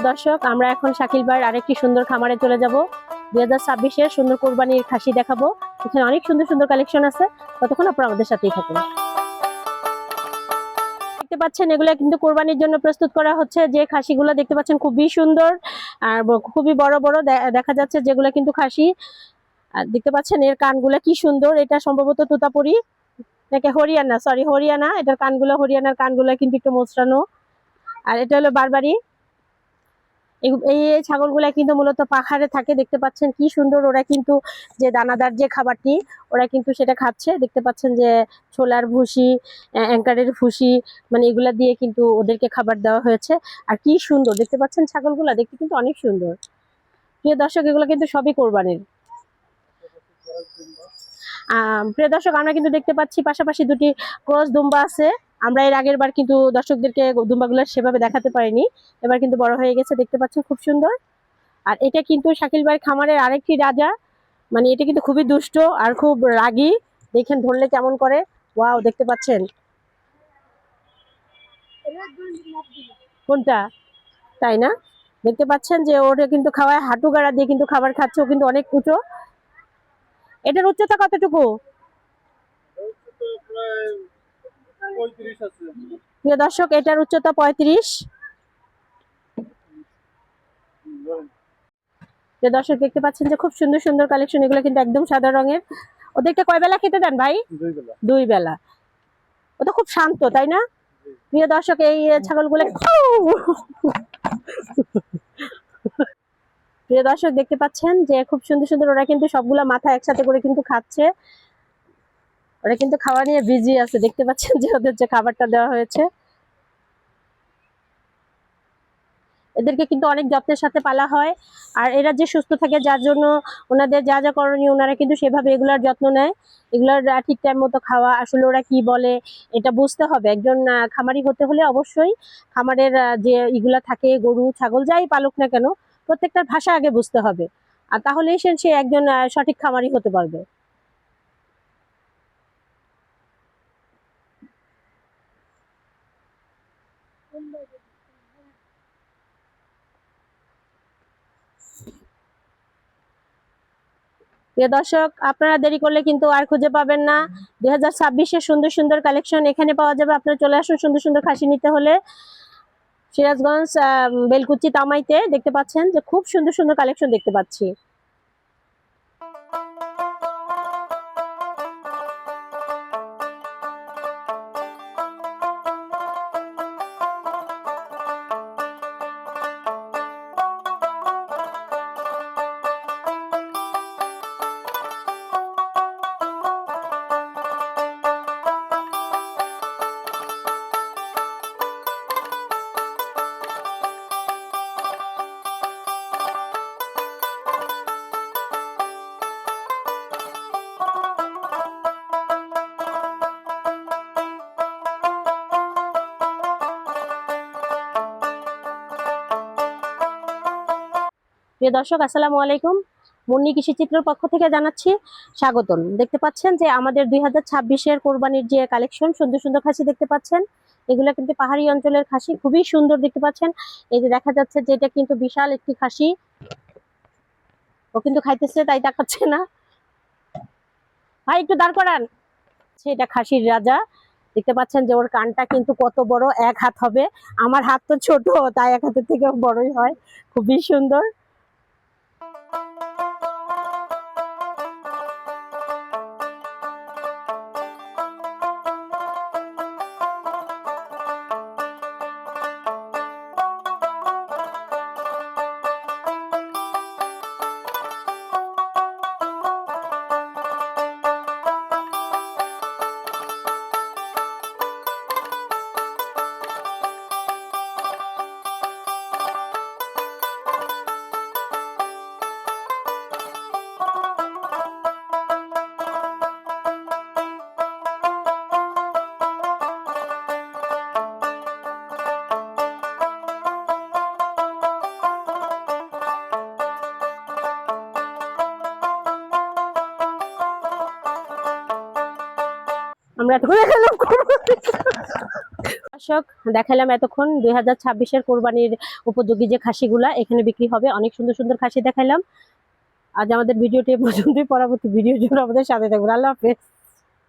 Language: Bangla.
দর্শক, আমরা এখন শাকিল ভাইয়ের আরেকটি সুন্দর খামারে চলে যাব। 2026-এর সুন্দর কোরবানির খাসি দেখাবো। এখানে অনেক সুন্দর সুন্দর কালেকশন আছে, ততক্ষণ আপনারা আমাদের সাথেই থাকুন। দেখতে পাচ্ছেন এগুলো কিন্তু কোরবানির জন্য প্রস্তুত করা হচ্ছে। যে খাসিগুলো দেখতে পাচ্ছেন খুবই সুন্দর আর খুবই বড় বড় দেখা যাচ্ছে, যেগুলো কিন্তু খাসি। আর দেখতে পাচ্ছেন এর কানগুলো কি সুন্দর, এটা সম্ভবত তোতাপুরি নাকি হরিয়ানা, সরি হরিয়ানা। এটার কানগুলো হরিয়ানার কানগুলো কিন্তু একটু মোচড়ানো। আর এটা হলো বারবারি। এই ছাগলগুলা কিন্তু মূলত পাহাড়ে থাকে। দেখতে পাচ্ছেন কি সুন্দর, ওরা কিন্তু যে দানাদার যে খাবারটি ওরা কিন্তু সেটা খাচ্ছে। দেখতে পাচ্ছেন যে ছোলার ভুসি, অ্যাঙ্কারের ভুসি, মানে এগুলা দিয়ে কিন্তু ওদেরকে খাবার দেওয়া হয়েছে। আর কি সুন্দর দেখতে পাচ্ছেন, ছাগলগুলা দেখতে কিন্তু অনেক সুন্দর। প্রিয় দর্শক, এগুলো কিন্তু সবই কোরবানির। প্রিয় দর্শক, আমরা কিন্তু দেখতে পাচ্ছি পাশাপাশি দুটি ক্রস দুম্বা আছে। আমরা এর আগের বার কিন্তু দর্শকদেরকে দুম্বাগুলো সেভাবে দেখাতে পারিনি, এবার কিন্তু বড় হয়ে গেছে। দেখতে পাচ্ছেন খুব সুন্দর। আর এটা কিন্তু শাকিল ভাইয়ের খামারের আরেকটি রাজা, মানে এটা কিন্তু খুবই দুষ্ট আর খুব রাগী। দেখেন ধরলে কেমন করে, ওয়াও দেখতে পাচ্ছেন। কোনটা? তাই না? দেখতে পাচ্ছেন যে ওটা কিন্তু খাওয়ায় হাঁটু গাড়া দিয়ে কিন্তু খাবার খাচ্ছে। ও কিন্তু অনেক উঁচু। এটার উচ্চতা কতটুকু? প্রিয় দর্শক, এটার উচ্চতা 35। প্রিয় দর্শক, দেখতে পাচ্ছেন যে খুব সুন্দর সুন্দর কালেকশন। এগুলো কিন্তু একদম সাদা রঙের। ওদেরকে কয় বেলা খেতে দেন ভাই? 2 বেলা। ও তো খুব শান্ত, তাই না? প্রিয় দর্শক, এই ছাগলগুলো প্রিয় দর্শক, দেখতে পাচ্ছেন যে খুব সুন্দর সুন্দর, ওরা কিন্তু সবগুলা মাথা একসাথে করে কিন্তু খাচ্ছে। ওরা কিন্তু খাওয়া নিয়ে বিজি আছে। দেখতে পাচ্ছেন যে ওদের যে খাবারটা দেওয়া হয়েছে। এদেরকে কিন্তু অনেক যত্নের সাথে পালা হয়। আর এরা যে সুস্থ থাকে, যার জন্য ওনাদের যা যা করণীয় ওনারা কিন্তু সেভাবে এগুলার যত্ন নেয়। এগুলার ঠিক টাইম মতো খাওয়া, আসলে ওরা কি বলে এটা বুঝতে হবে। একজন খামারি হতে হলে অবশ্যই খামারের যে এগুলা থাকে, গরু ছাগল যাই পালুক না কেন, প্রত্যেকটার ভাষা আগে বুঝতে হবে। আর তাহলেই সে একজন সঠিক খামারি হতে পারবে। প্রিয় দর্শক, আপনারা দেরি করলে কিন্তু আর খুঁজে পাবেন না। 2026-এর সুন্দর সুন্দর কালেকশন এখানে পাওয়া যাবে। আপনারা চলে আসুন সুন্দর সুন্দর খাসি নিতে হলে। সিরাজগঞ্জ বেলকুচি তামাইতে দেখতে পাচ্ছেন যে খুব সুন্দর সুন্দর কালেকশন দেখতে পাচ্ছি। প্রিয় দর্শক, আসসালামু আলাইকুম। মুন্নি কৃষি চিত্রের পক্ষ থেকে জানাচ্ছি স্বাগতম। দেখতে পাচ্ছেন যে আমাদের 2026-এর কোরবানির যে কালেকশন, সুন্দর সুন্দর খাসি দেখতে পাচ্ছেন। এগুলো কিন্তু পাহাড়ি অঞ্চলের খাসি, খুবই সুন্দর দেখতে পাচ্ছেন। এই যে দেখা যাচ্ছে যে এটা কিন্তু বিশাল একটি খাসি। ও কিন্তু খাইতেছে, তাই তাকাচ্ছে না। ভাই একটু দাঁড় করান। এটা খাসির রাজা। দেখতে পাচ্ছেন যে ওর কানটা কিন্তু কত বড়, 1 হাত হবে। আমার হাত তো ছোট, তাই 1 হাতের থেকে বড়ই হয়। খুবই সুন্দর। আমরা ধরে গেলাম। দর্শক দেখালাম এতক্ষণ 2026-এর কোরবানির উপযোগী যে খাসিগুলা এখানে বিক্রি হবে, অনেক সুন্দর সুন্দর খাসি দেখাইলাম। আজ আমাদের ভিডিওটি এ পর্যন্তই, পরবর্তী ভিডিওর জন্য আমাদের সাথে থাকবেন। আল্লাহ হাফেজ।